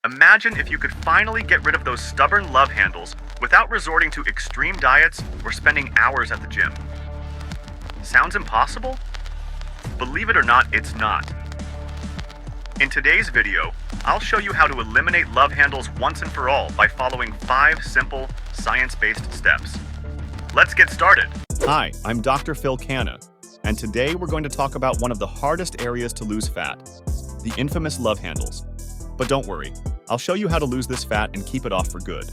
Imagine if you could finally get rid of those stubborn love handles without resorting to extreme diets or spending hours at the gym. Sounds impossible? Believe it or not, it's not. In today's video, I'll show you how to eliminate love handles once and for all by following 5 simple, science-based steps. Let's get started. Hi, I'm Dr. Phill Kanne, and today we're going to talk about one of the hardest areas to lose fat, the infamous love handles. But don't worry, I'll show you how to lose this fat and keep it off for good.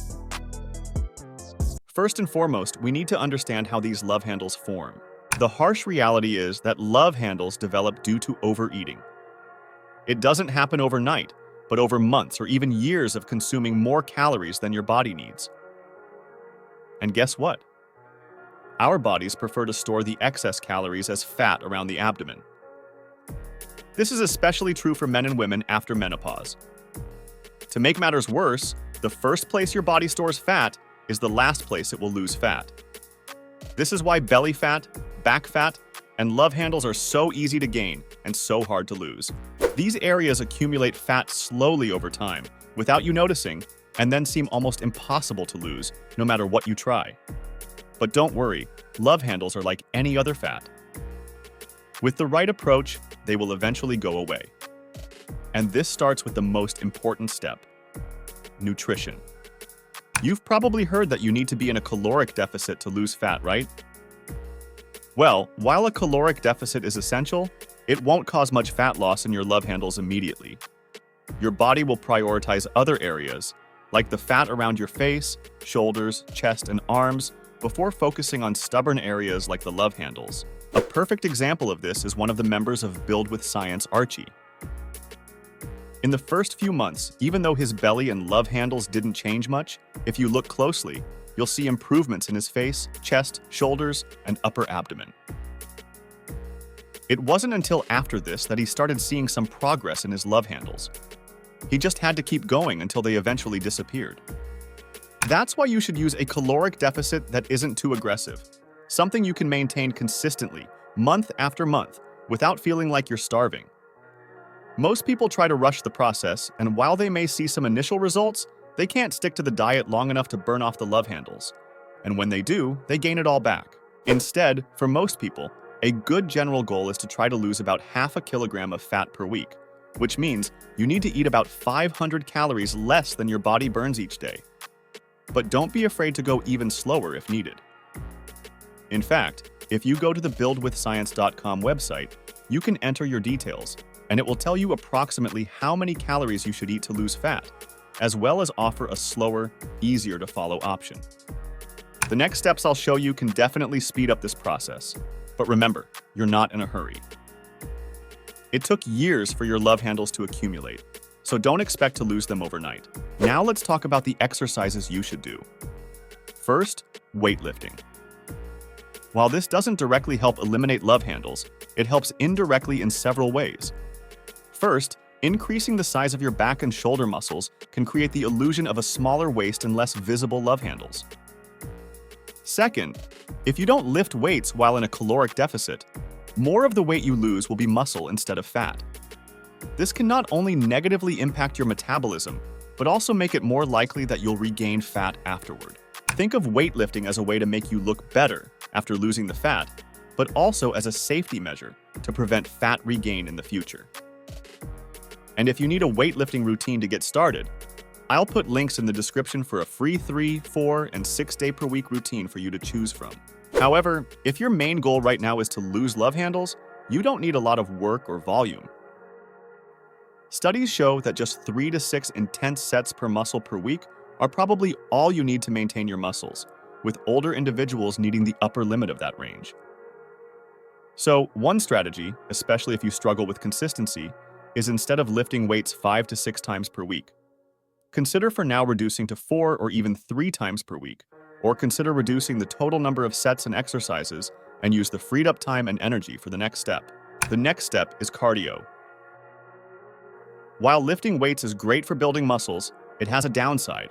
First and foremost, we need to understand how these love handles form. The harsh reality is that love handles develop due to overeating. It doesn't happen overnight, but over months or even years of consuming more calories than your body needs. And guess what? Our bodies prefer to store the excess calories as fat around the abdomen. This is especially true for men and women after menopause. To make matters worse, the first place your body stores fat is the last place it will lose fat. This is why belly fat, back fat, and love handles are so easy to gain and so hard to lose. These areas accumulate fat slowly over time, without you noticing, and then seem almost impossible to lose, no matter what you try. But don't worry, love handles are like any other fat. With the right approach, they will eventually go away. And this starts with the most important step: nutrition. You've probably heard that you need to be in a caloric deficit to lose fat, right? Well, while a caloric deficit is essential, it won't cause much fat loss in your love handles immediately. Your body will prioritize other areas, like the fat around your face, shoulders, chest, and arms, before focusing on stubborn areas like the love handles. A perfect example of this is one of the members of Build with Science, Archie. In the first few months, even though his belly and love handles didn't change much, if you look closely, you'll see improvements in his face, chest, shoulders, and upper abdomen. It wasn't until after this that he started seeing some progress in his love handles. He just had to keep going until they eventually disappeared. That's why you should use a caloric deficit that isn't too aggressive, something you can maintain consistently, month after month, without feeling like you're starving. Most people try to rush the process, and while they may see some initial results, they can't stick to the diet long enough to burn off the love handles. And when they do, they gain it all back. Instead, for most people, a good general goal is to try to lose about half a kilogram of fat per week, which means you need to eat about 500 calories less than your body burns each day. But don't be afraid to go even slower if needed. In fact, if you go to the buildwithscience.com website, you can enter your details, and it will tell you approximately how many calories you should eat to lose fat, as well as offer a slower, easier to follow option. The next steps I'll show you can definitely speed up this process, but remember, you're not in a hurry. It took years for your love handles to accumulate, so don't expect to lose them overnight. Now let's talk about the exercises you should do. First, weightlifting. While this doesn't directly help eliminate love handles, it helps indirectly in several ways. First, increasing the size of your back and shoulder muscles can create the illusion of a smaller waist and less visible love handles. Second, if you don't lift weights while in a caloric deficit, more of the weight you lose will be muscle instead of fat. This can not only negatively impact your metabolism, but also make it more likely that you'll regain fat afterward. Think of weightlifting as a way to make you look better after losing the fat, but also as a safety measure to prevent fat regain in the future. And if you need a weightlifting routine to get started, I'll put links in the description for a free 3, 4, and 6 day per week routine for you to choose from. However, if your main goal right now is to lose love handles, you don't need a lot of work or volume. Studies show that just 3 to 6 intense sets per muscle per week are probably all you need to maintain your muscles, with older individuals needing the upper limit of that range. So, one strategy, especially if you struggle with consistency, is instead of lifting weights 5 to 6 times per week, consider for now reducing to 4 or even 3 times per week, or consider reducing the total number of sets and exercises and use the freed up time and energy for the next step. The next step is cardio. While lifting weights is great for building muscles, it has a downside.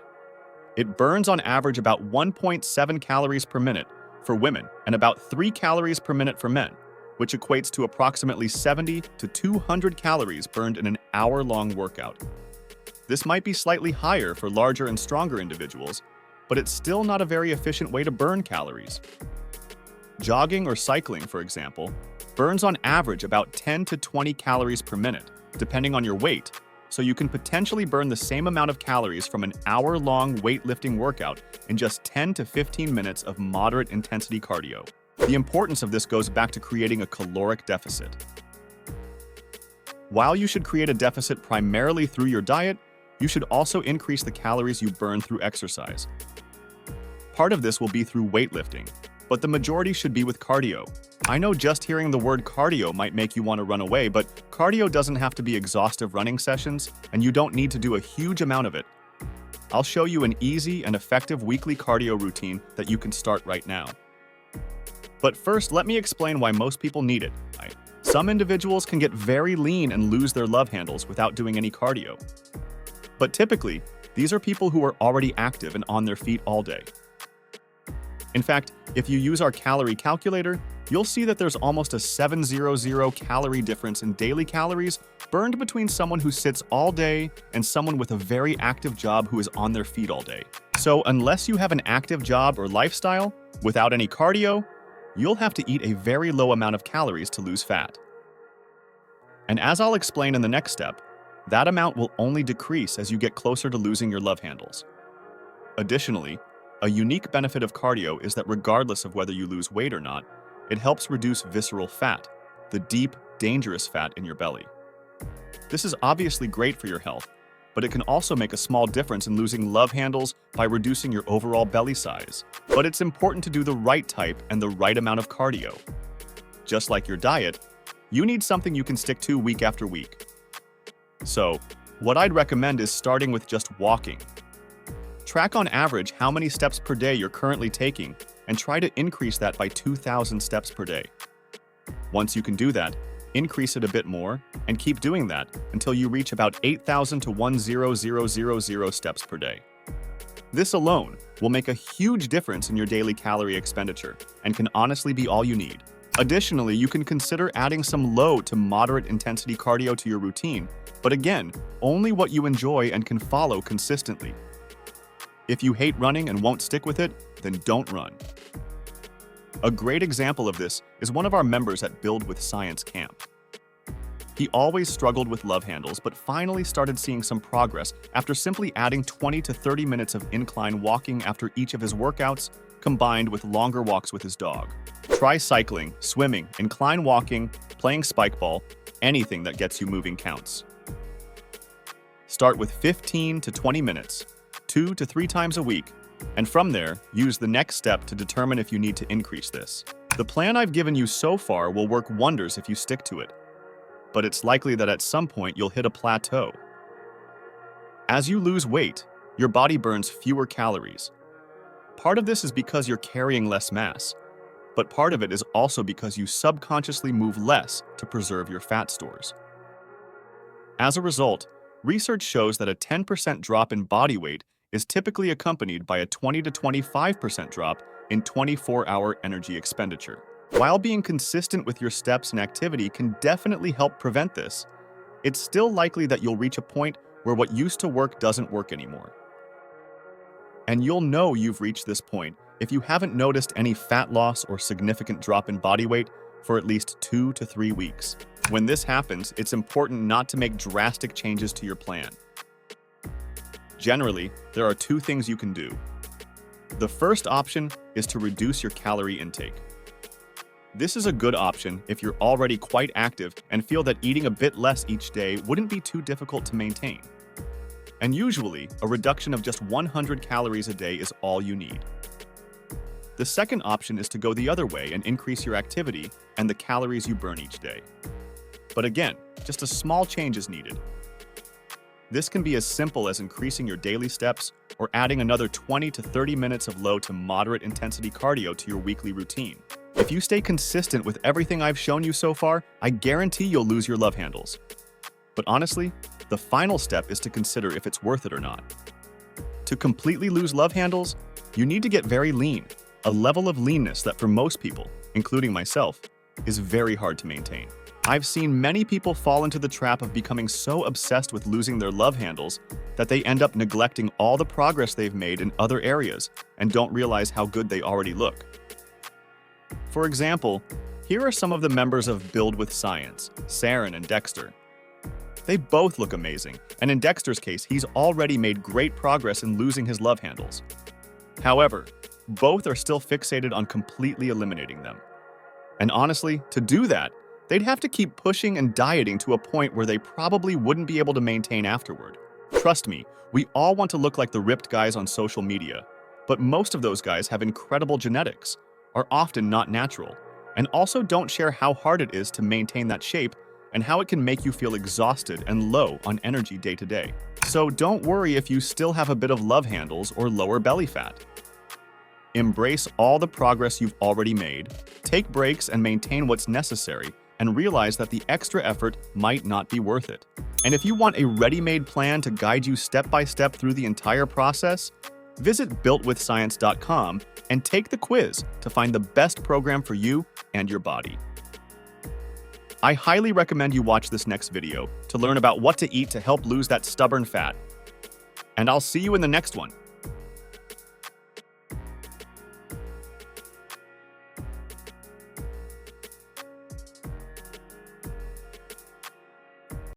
It burns on average about 1.7 calories per minute for women and about 3 calories per minute for men, which equates to approximately 70 to 200 calories burned in an hour-long workout. This might be slightly higher for larger and stronger individuals, but it's still not a very efficient way to burn calories. Jogging or cycling, for example, burns on average about 10 to 20 calories per minute, depending on your weight, so you can potentially burn the same amount of calories from an hour-long weightlifting workout in just 10 to 15 minutes of moderate intensity cardio. The importance of this goes back to creating a caloric deficit. While you should create a deficit primarily through your diet, you should also increase the calories you burn through exercise. Part of this will be through weightlifting, but the majority should be with cardio. I know just hearing the word cardio might make you want to run away, but cardio doesn't have to be exhaustive running sessions, and you don't need to do a huge amount of it. I'll show you an easy and effective weekly cardio routine that you can start right now. But first, let me explain why most people need it. Some individuals can get very lean and lose their love handles without doing any cardio. But typically, these are people who are already active and on their feet all day. In fact, if you use our calorie calculator, you'll see that there's almost a 700 calorie difference in daily calories burned between someone who sits all day and someone with a very active job who is on their feet all day. So unless you have an active job or lifestyle, without any cardio, you'll have to eat a very low amount of calories to lose fat. And as I'll explain in the next step, that amount will only decrease as you get closer to losing your love handles. Additionally, a unique benefit of cardio is that regardless of whether you lose weight or not, it helps reduce visceral fat, the deep, dangerous fat in your belly. This is obviously great for your health, but it can also make a small difference in losing love handles by reducing your overall belly size. But it's important to do the right type and the right amount of cardio. Just like your diet, you need something you can stick to week after week. So, what I'd recommend is starting with just walking. Track on average how many steps per day you're currently taking and try to increase that by 2,000 steps per day. Once you can do that, increase it a bit more and keep doing that until you reach about 8,000 to 10,000 steps per day. This alone will make a huge difference in your daily calorie expenditure and can honestly be all you need. Additionally, you can consider adding some low to moderate intensity cardio to your routine, but again, only what you enjoy and can follow consistently. If you hate running and won't stick with it, then don't run. A great example of this is one of our members at Build with Science camp. He always struggled with love handles, but finally started seeing some progress after simply adding 20 to 30 minutes of incline walking after each of his workouts, combined with longer walks with his dog. Try cycling, swimming, incline walking, playing spike ball, anything that gets you moving counts. Start with 15 to 20 minutes, 2 to 3 times a week, and from there, use the next step to determine if you need to increase this. The plan I've given you so far will work wonders if you stick to it, but it's likely that at some point you'll hit a plateau. As you lose weight, your body burns fewer calories. Part of this is because you're carrying less mass, but part of it is also because you subconsciously move less to preserve your fat stores. As a result, research shows that a 10% drop in body weight is typically accompanied by a 20 to 25% drop in 24-hour energy expenditure. While being consistent with your steps and activity can definitely help prevent this, it's still likely that you'll reach a point where what used to work doesn't work anymore. And you'll know you've reached this point if you haven't noticed any fat loss or significant drop in body weight for at least 2 to 3 weeks. When this happens, it's important not to make drastic changes to your plan. Generally, there are 2 things you can do. The first option is to reduce your calorie intake. This is a good option if you're already quite active and feel that eating a bit less each day wouldn't be too difficult to maintain. And usually, a reduction of just 100 calories a day is all you need. The second option is to go the other way and increase your activity and the calories you burn each day. But again, just a small change is needed. This can be as simple as increasing your daily steps or adding another 20 to 30 minutes of low to moderate intensity cardio to your weekly routine. If you stay consistent with everything I've shown you so far, I guarantee you'll lose your love handles. But honestly, the final step is to consider if it's worth it or not. To completely lose love handles, you need to get very lean, a level of leanness that for most people, including myself, is very hard to maintain. I've seen many people fall into the trap of becoming so obsessed with losing their love handles that they end up neglecting all the progress they've made in other areas and don't realize how good they already look. For example, here are some of the members of Build with Science, Saren and Dexter. They both look amazing, and in Dexter's case, he's already made great progress in losing his love handles. However, both are still fixated on completely eliminating them. And honestly, to do that, they'd have to keep pushing and dieting to a point where they probably wouldn't be able to maintain afterward. Trust me, we all want to look like the ripped guys on social media, but most of those guys have incredible genetics, are often not natural, and also don't share how hard it is to maintain that shape and how it can make you feel exhausted and low on energy day to day. So don't worry if you still have a bit of love handles or lower belly fat. Embrace all the progress you've already made, take breaks and maintain what's necessary, and realize that the extra effort might not be worth it. And if you want a ready-made plan to guide you step by step through the entire process, visit builtwithscience.com and take the quiz to find the best program for you and your body. I highly recommend you watch this next video to learn about what to eat to help lose that stubborn fat. And I'll see you in the next one.